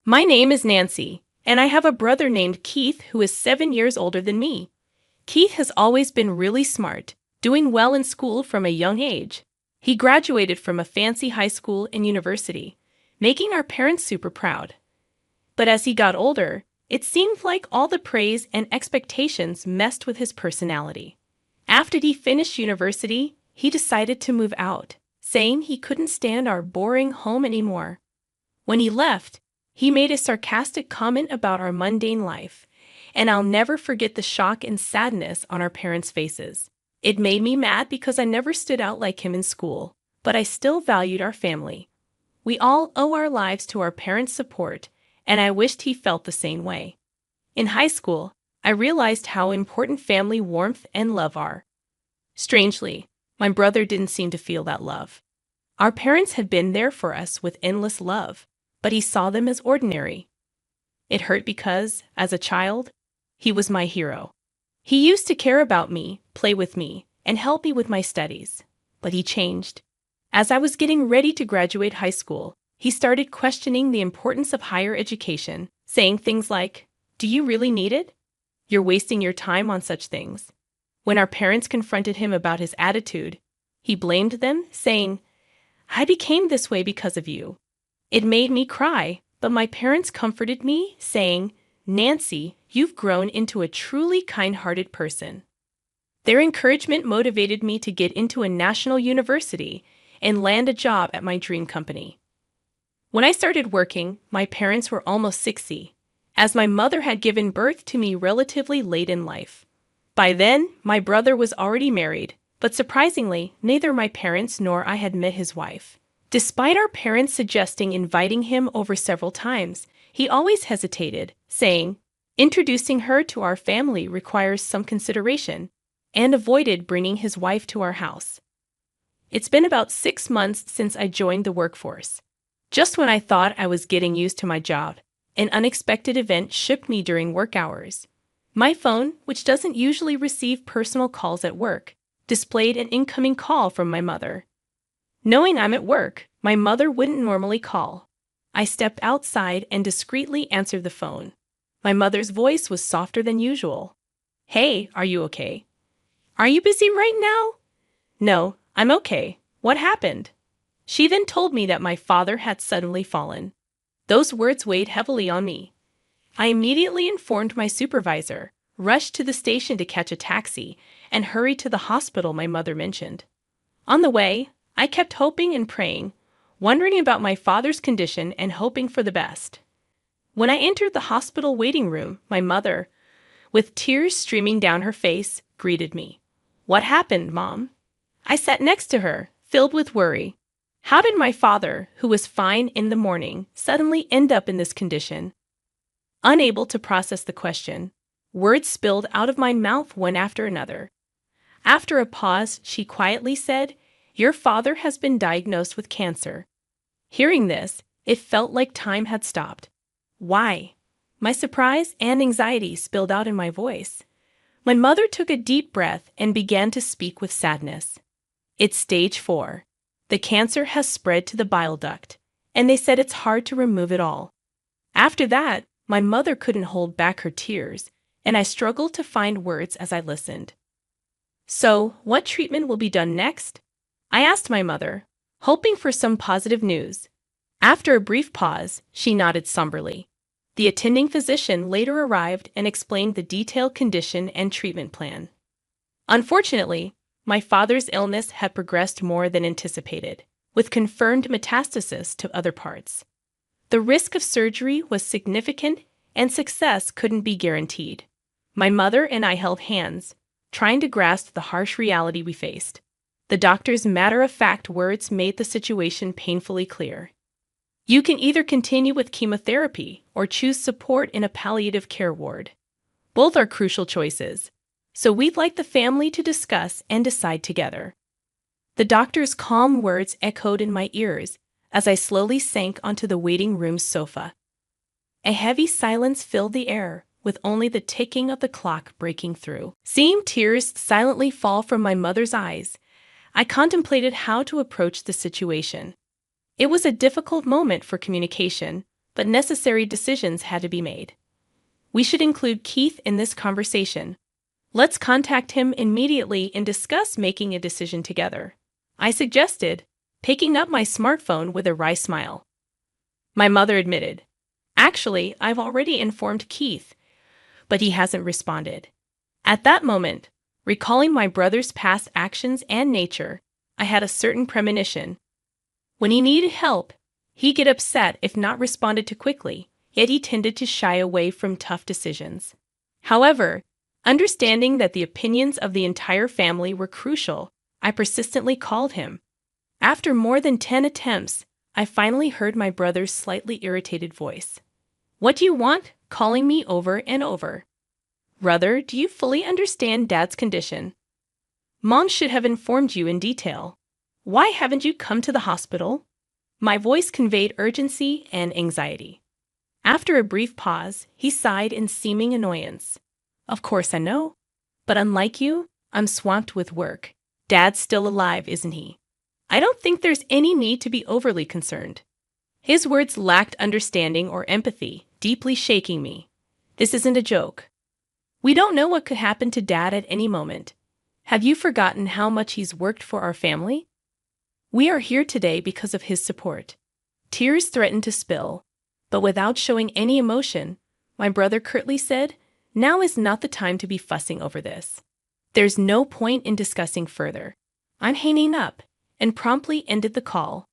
My name is Nancy, and I have a brother named Keith who is 7 years older than me. Keith has always been really smart, doing well in school from a young age. He graduated from a fancy high school and university, making our parents super proud. But as he got older, it seemed like all the praise and expectations messed with his personality. After he finished university, he decided to move out, saying he couldn't stand our boring home anymore. When he left, he made a sarcastic comment about our mundane life, and I'll never forget the shock and sadness on our parents' faces. It made me mad because I never stood out like him in school, but I still valued our family. We all owe our lives to our parents' support, and I wished he felt the same way. In high school, I realized how important family warmth and love are. Strangely, my brother didn't seem to feel that love. Our parents had been there for us with endless love, but he saw them as ordinary. It hurt because, as a child, he was my hero. He used to care about me, play with me, and help me with my studies. But he changed. As I was getting ready to graduate high school, he started questioning the importance of higher education, saying things like, "Do you really need it? You're wasting your time on such things." When our parents confronted him about his attitude, he blamed them, saying, "I became this way because of you." It made me cry, but my parents comforted me, saying, "Nancy, you've grown into a truly kind-hearted person." Their encouragement motivated me to get into a national university and land a job at my dream company. When I started working, my parents were almost 60, as my mother had given birth to me relatively late in life. By then, my brother was already married, but surprisingly, neither my parents nor I had met his wife. Despite our parents suggesting inviting him over several times, he always hesitated, saying, "Introducing her to our family requires some consideration," and avoided bringing his wife to our house. It's been about 6 months since I joined the workforce. Just when I thought I was getting used to my job, an unexpected event shook me during work hours. My phone, which doesn't usually receive personal calls at work, displayed an incoming call from my mother. Knowing I'm at work, my mother wouldn't normally call. I stepped outside and discreetly answered the phone. My mother's voice was softer than usual. "Hey, are you okay? Are you busy right now?" "No, I'm okay. What happened?" She then told me that my father had suddenly fallen. Those words weighed heavily on me. I immediately informed my supervisor, rushed to the station to catch a taxi, and hurried to the hospital my mother mentioned. On the way, I kept hoping and praying, wondering about my father's condition and hoping for the best. When I entered the hospital waiting room, my mother, with tears streaming down her face, greeted me. "What happened, Mom?" I sat next to her, filled with worry. How did my father, who was fine in the morning, suddenly end up in this condition? Unable to process the question, words spilled out of my mouth one after another. After a pause, she quietly said, "Your father has been diagnosed with cancer." Hearing this, it felt like time had stopped. Why? My surprise and anxiety spilled out in my voice. My mother took a deep breath and began to speak with sadness. "It's stage 4. The cancer has spread to the bile duct, and they said it's hard to remove it all." After that, my mother couldn't hold back her tears, and I struggled to find words as I listened. "So, what treatment will be done next?" I asked my mother, hoping for some positive news. After a brief pause, she nodded somberly. The attending physician later arrived and explained the detailed condition and treatment plan. Unfortunately, my father's illness had progressed more than anticipated, with confirmed metastasis to other parts. The risk of surgery was significant and success couldn't be guaranteed. My mother and I held hands, trying to grasp the harsh reality we faced. The doctor's matter-of-fact words made the situation painfully clear. "You can either continue with chemotherapy or choose support in a palliative care ward. Both are crucial choices, so we'd like the family to discuss and decide together." The doctor's calm words echoed in my ears as I slowly sank onto the waiting room's sofa. A heavy silence filled the air, with only the ticking of the clock breaking through. Seeing tears silently fall from my mother's eyes, I contemplated how to approach the situation. It was a difficult moment for communication, but necessary decisions had to be made. We should include Keith in this conversation. Let's contact him immediately and discuss making a decision together, I suggested, picking up my smartphone with a wry smile. My mother admitted, "Actually, I've already informed Keith, but he hasn't responded." At that moment, recalling my brother's past actions and nature, I had a certain premonition. When he needed help, he'd get upset if not responded to quickly, yet he tended to shy away from tough decisions. However, understanding that the opinions of the entire family were crucial, I persistently called him. After more than 10 attempts, I finally heard my brother's slightly irritated voice. "What do you want, calling me over and over? Brother, do you fully understand Dad's condition? Mom should have informed you in detail. Why haven't you come to the hospital?" My voice conveyed urgency and anxiety. After a brief pause, he sighed in seeming annoyance. "Of course I know. But unlike you, I'm swamped with work. Dad's still alive, isn't he? I don't think there's any need to be overly concerned." His words lacked understanding or empathy, deeply shaking me. This isn't a joke. We don't know what could happen to Dad at any moment. Have you forgotten how much he's worked for our family? We are here today because of his support. Tears threatened to spill, but without showing any emotion, my brother curtly said, "Now is not the time to be fussing over this. There's no point in discussing further. I'm hanging up," and promptly ended the call.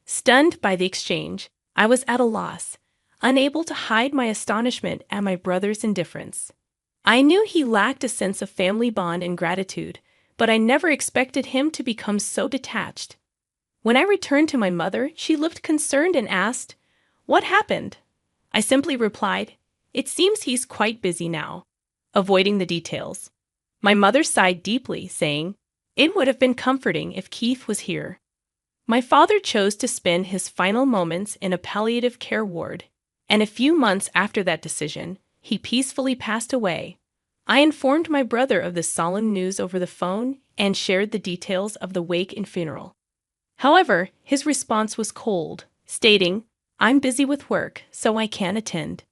Stunned by the exchange, I was at a loss, unable to hide my astonishment at my brother's indifference. I knew he lacked a sense of family bond and gratitude, but I never expected him to become so detached. When I returned to my mother, she looked concerned and asked, "What happened?" I simply replied, "It seems he's quite busy now," avoiding the details. My mother sighed deeply, saying, "It would have been comforting if Keith was here." My father chose to spend his final moments in a palliative care ward, and a few months after that decision, he peacefully passed away. I informed my brother of the solemn news over the phone and shared the details of the wake and funeral. However, his response was cold, stating, "I'm busy with work, so I can't attend.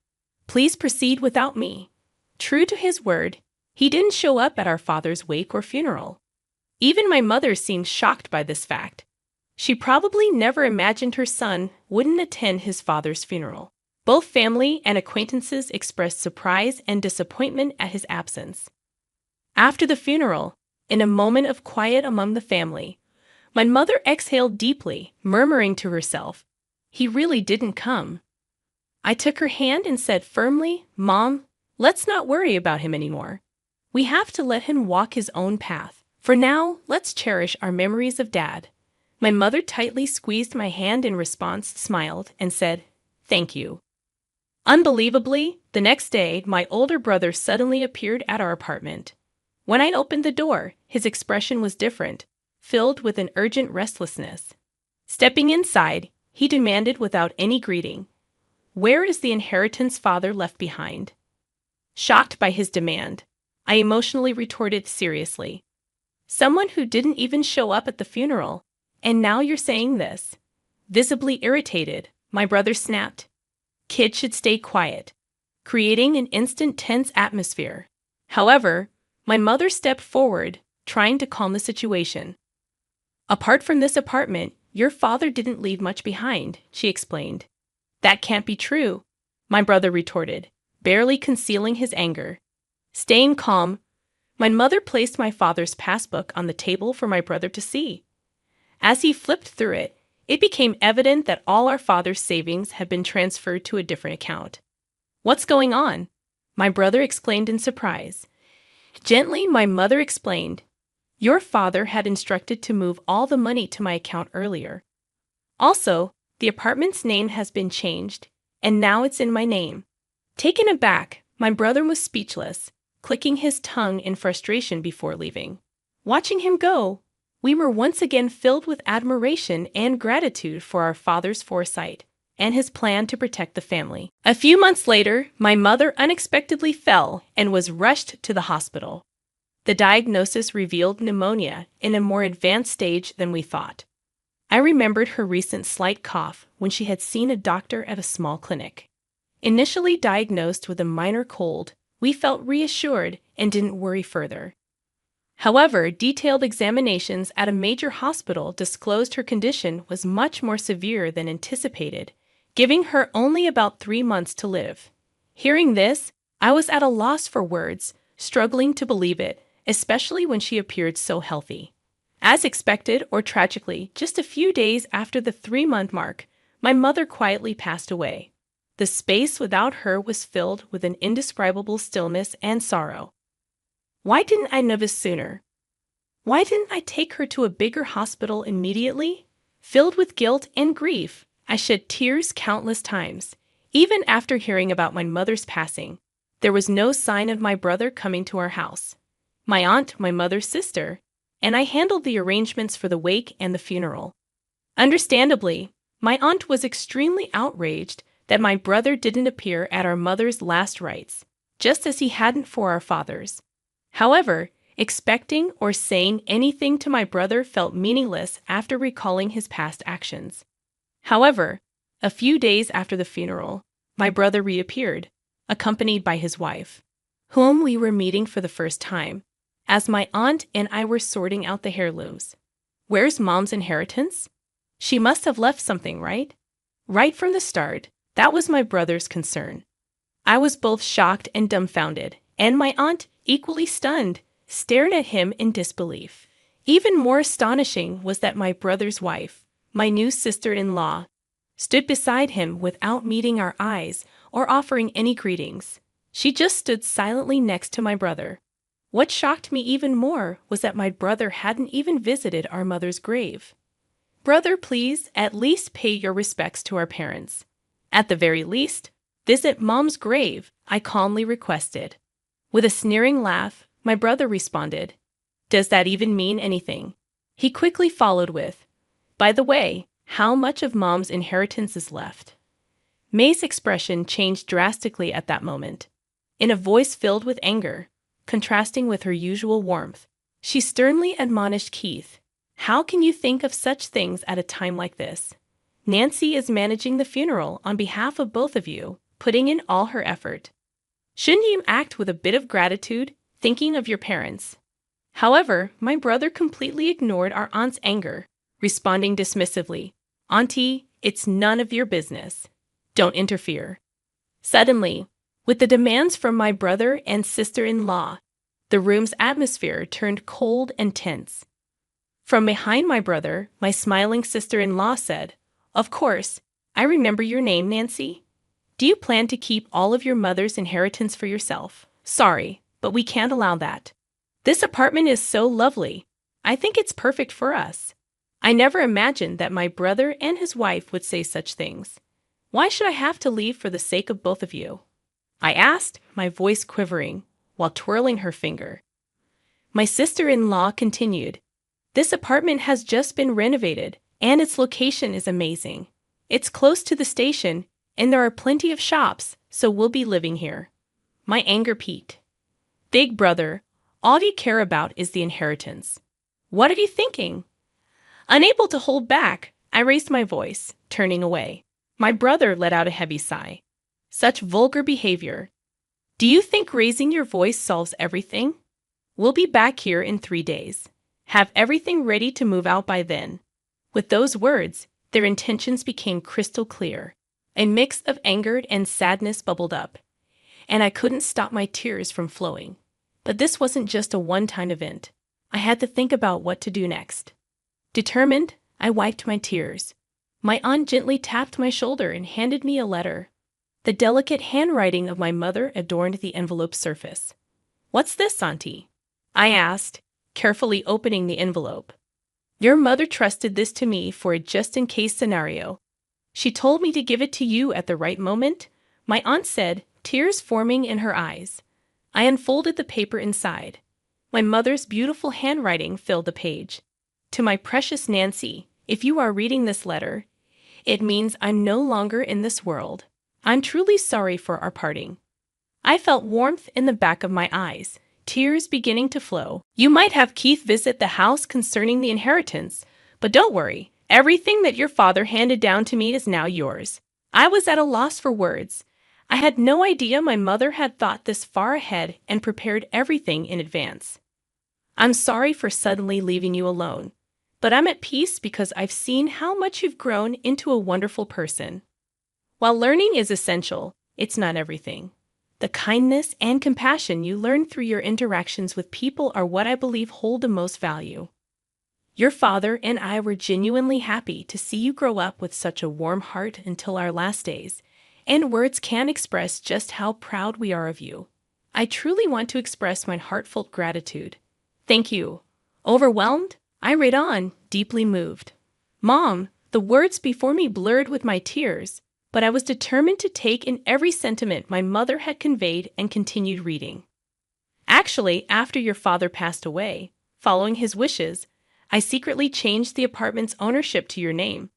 Please proceed without me." True to his word, he didn't show up at our father's wake or funeral. Even my mother seemed shocked by this fact. She probably never imagined her son wouldn't attend his father's funeral. Both family and acquaintances expressed surprise and disappointment at his absence. After the funeral, in a moment of quiet among the family, my mother exhaled deeply, murmuring to herself, "He really didn't come." I took her hand and said firmly, "Mom, let's not worry about him anymore. We have to let him walk his own path. For now, let's cherish our memories of Dad." My mother tightly squeezed my hand in response, smiled, and said, "Thank you." Unbelievably, the next day, my older brother suddenly appeared at our apartment. When I opened the door, his expression was different, filled with an urgent restlessness. Stepping inside, he demanded without any greeting, "Where is the inheritance Father left behind?" Shocked by his demand, I emotionally retorted seriously, "Someone who didn't even show up at the funeral, and now you're saying this?" Visibly irritated, my brother snapped, "Kids should stay quiet," creating an instant tense atmosphere. However, my mother stepped forward, trying to calm the situation. "Apart from this apartment, your father didn't leave much behind," she explained. "That can't be true," my brother retorted, barely concealing his anger. Staying calm, my mother placed my father's passbook on the table for my brother to see. As he flipped through it, it became evident that all our father's savings had been transferred to a different account. "What's going on?" my brother exclaimed in surprise. Gently, my mother explained, "Your father had instructed to move all the money to my account earlier. Also, the apartment's name has been changed, and now it's in my name." Taken aback, my brother was speechless, clicking his tongue in frustration before leaving. Watching him go, we were once again filled with admiration and gratitude for our father's foresight and his plan to protect the family. A few months later, my mother unexpectedly fell and was rushed to the hospital. The diagnosis revealed pneumonia in a more advanced stage than we thought. I remembered her recent slight cough when she had seen a doctor at a small clinic. Initially diagnosed with a minor cold, we felt reassured and didn't worry further. However, detailed examinations at a major hospital disclosed her condition was much more severe than anticipated, giving her only about 3 months to live. Hearing this, I was at a loss for words, struggling to believe it, especially when she appeared so healthy. As expected, or tragically, just a few days after the 3-month mark, my mother quietly passed away. The space without her was filled with an indescribable stillness and sorrow. Why didn't I know this sooner? Why didn't I take her to a bigger hospital immediately? Filled with guilt and grief, I shed tears countless times. Even after hearing about my mother's passing, there was no sign of my brother coming to our house. My aunt, my mother's sister, and I handled the arrangements for the wake and the funeral. Understandably, my aunt was extremely outraged that my brother didn't appear at our mother's last rites, just as he hadn't for our father's. However, expecting or saying anything to my brother felt meaningless after recalling his past actions. However, a few days after the funeral, my brother reappeared, accompanied by his wife, whom we were meeting for the first time, as my aunt and I were sorting out the heirlooms. Where's Mom's inheritance? She must have left something, right? Right from the start, that was my brother's concern. I was both shocked and dumbfounded, and my aunt, equally stunned, stared at him in disbelief. Even more astonishing was that my brother's wife, my new sister-in-law, stood beside him without meeting our eyes or offering any greetings. She just stood silently next to my brother. What shocked me even more was that my brother hadn't even visited our mother's grave. Brother, please at least pay your respects to our parents. At the very least, visit Mom's grave, I calmly requested. With a sneering laugh, my brother responded, "Does that even mean anything?" He quickly followed with, "By the way, how much of Mom's inheritance is left?" May's expression changed drastically at that moment. In a voice filled with anger, contrasting with her usual warmth, she sternly admonished Keith, "How can you think of such things at a time like this? Nancy is managing the funeral on behalf of both of you, putting in all her effort. Shouldn't you act with a bit of gratitude, thinking of your parents?" However, my brother completely ignored our aunt's anger, responding dismissively, "Auntie, it's none of your business. Don't interfere." Suddenly, with the demands from my brother and sister-in-law, the room's atmosphere turned cold and tense. From behind my brother, my smiling sister-in-law said, "Of course, I remember your name, Nancy. Do you plan to keep all of your mother's inheritance for yourself? Sorry, but we can't allow that. This apartment is so lovely. I think it's perfect for us." I never imagined that my brother and his wife would say such things. "Why should I have to leave for the sake of both of you?" I asked, my voice quivering, while twirling her finger. My sister-in-law continued, "This apartment has just been renovated, and its location is amazing. It's close to the station, and there are plenty of shops, so we'll be living here." My anger peaked. "Big brother, all you care about is the inheritance. What are you thinking?" Unable to hold back, I raised my voice, turning away. My brother let out a heavy sigh. Such vulgar behavior. "Do you think raising your voice solves everything? We'll be back here in 3 days. Have everything ready to move out by then." With those words, their intentions became crystal clear. A mix of anger and sadness bubbled up, and I couldn't stop my tears from flowing. But this wasn't just a one-time event. I had to think about what to do next. Determined, I wiped my tears. My aunt gently tapped my shoulder and handed me a letter. The delicate handwriting of my mother adorned the envelope's surface. "What's this, Auntie?" I asked, carefully opening the envelope. "Your mother trusted this to me for a just-in-case scenario. She told me to give it to you at the right moment," my aunt said, tears forming in her eyes. I unfolded the paper inside. My mother's beautiful handwriting filled the page. "To my precious Nancy, if you are reading this letter, it means I'm no longer in this world. I'm truly sorry for our parting." I felt warmth in the back of my eyes, tears beginning to flow. "You might have Keith visit the house concerning the inheritance, but don't worry, Everything that your father handed down to me is now yours. I was at a loss for words. I had no idea my mother had thought this far ahead and prepared everything in advance. I'm sorry for suddenly leaving you alone, but I'm at peace because I've seen how much you've grown into a wonderful person. While learning is essential, it's not everything. The kindness and compassion you learn through your interactions with people are what I believe hold the most value. Your father and I were genuinely happy to see you grow up with such a warm heart until our last days, and words can't express just how proud we are of you. I truly want to express my heartfelt gratitude. Thank you. Overwhelmed? I read on, deeply moved. Mom, the words before me blurred with my tears, but I was determined to take in every sentiment my mother had conveyed and continued reading. Actually, after your father passed away, following his wishes, I secretly changed the apartment's ownership to your name.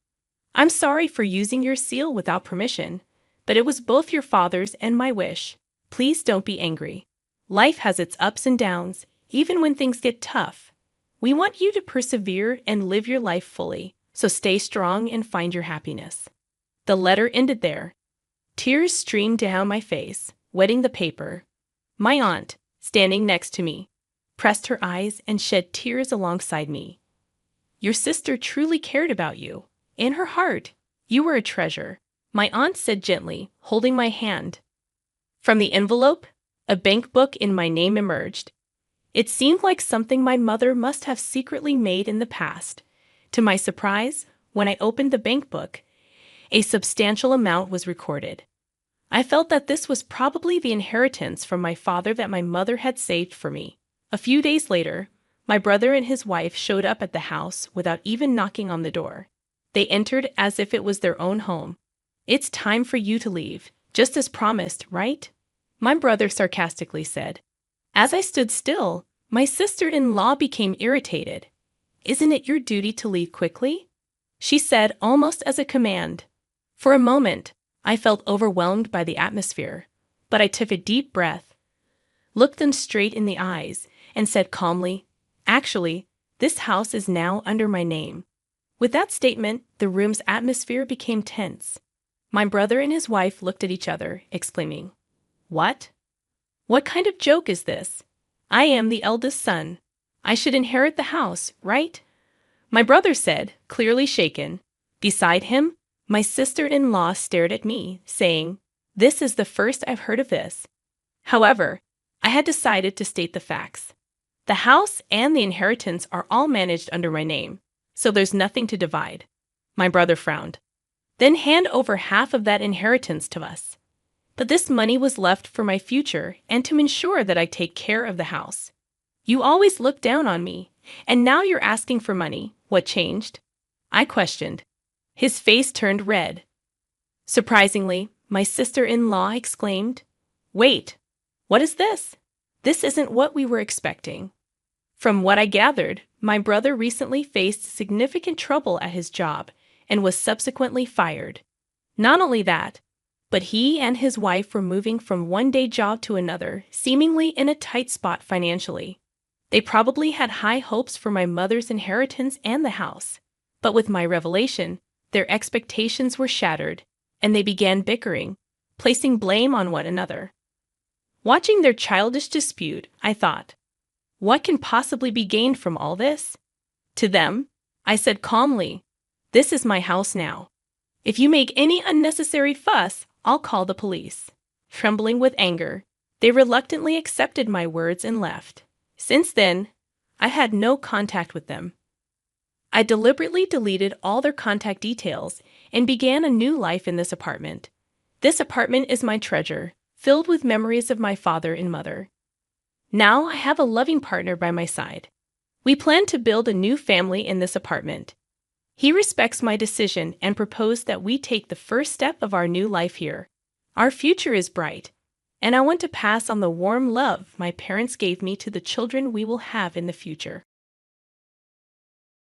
I'm sorry for using your seal without permission, but it was both your father's and my wish. Please don't be angry. Life has its ups and downs, even when things get tough. We want you to persevere and live your life fully, so stay strong and find your happiness. The letter ended there. Tears streamed down my face, wetting the paper. My aunt, standing next to me, pressed her eyes and shed tears alongside me. Your sister truly cared about you. In her heart, you were a treasure, my aunt said gently, holding my hand. From the envelope, a bank book in my name emerged. It seemed like something my mother must have secretly made in the past. To my surprise, when I opened the bank book, a substantial amount was recorded. I felt that this was probably the inheritance from my father that my mother had saved for me. A few days later, my brother and his wife showed up at the house without even knocking on the door. They entered as if it was their own home. It's time for you to leave, just as promised, right? My brother sarcastically said. As I stood still, my sister-in-law became irritated. Isn't it your duty to leave quickly? She said almost as a command. For a moment, I felt overwhelmed by the atmosphere, but I took a deep breath, looked them straight in the eyes, and said calmly, "Actually, this house is now under my name." With that statement, the room's atmosphere became tense. My brother and his wife looked at each other, exclaiming, "What? What kind of joke is this? I am the eldest son. I should inherit the house, right?" My brother said, clearly shaken. Beside him, my sister-in-law stared at me, saying, "This is the first I've heard of this." However, I had decided to state the facts. The house and the inheritance are all managed under my name, so there's nothing to divide. My brother frowned. Then hand over half of that inheritance to us. But this money was left for my future and to ensure that I take care of the house. You always looked down on me, and now you're asking for money. What changed? I questioned. His face turned red. Surprisingly, my sister-in-law exclaimed, "Wait, what is this? This isn't what we were expecting." From what I gathered, my brother recently faced significant trouble at his job and was subsequently fired. Not only that, but he and his wife were moving from one day job to another, seemingly in a tight spot financially. They probably had high hopes for my mother's inheritance and the house, but with my revelation, their expectations were shattered, and they began bickering, placing blame on one another. Watching their childish dispute, I thought, what can possibly be gained from all this? To them, I said calmly, "This is my house now. If you make any unnecessary fuss, I'll call the police." Trembling with anger, they reluctantly accepted my words and left. Since then, I had no contact with them. I deliberately deleted all their contact details and began a new life in this apartment. This apartment is my treasure, filled with memories of my father and mother. Now I have a loving partner by my side. We plan to build a new family in this apartment. He respects my decision and proposed that we take the first step of our new life here. Our future is bright, and I want to pass on the warm love my parents gave me to the children we will have in the future.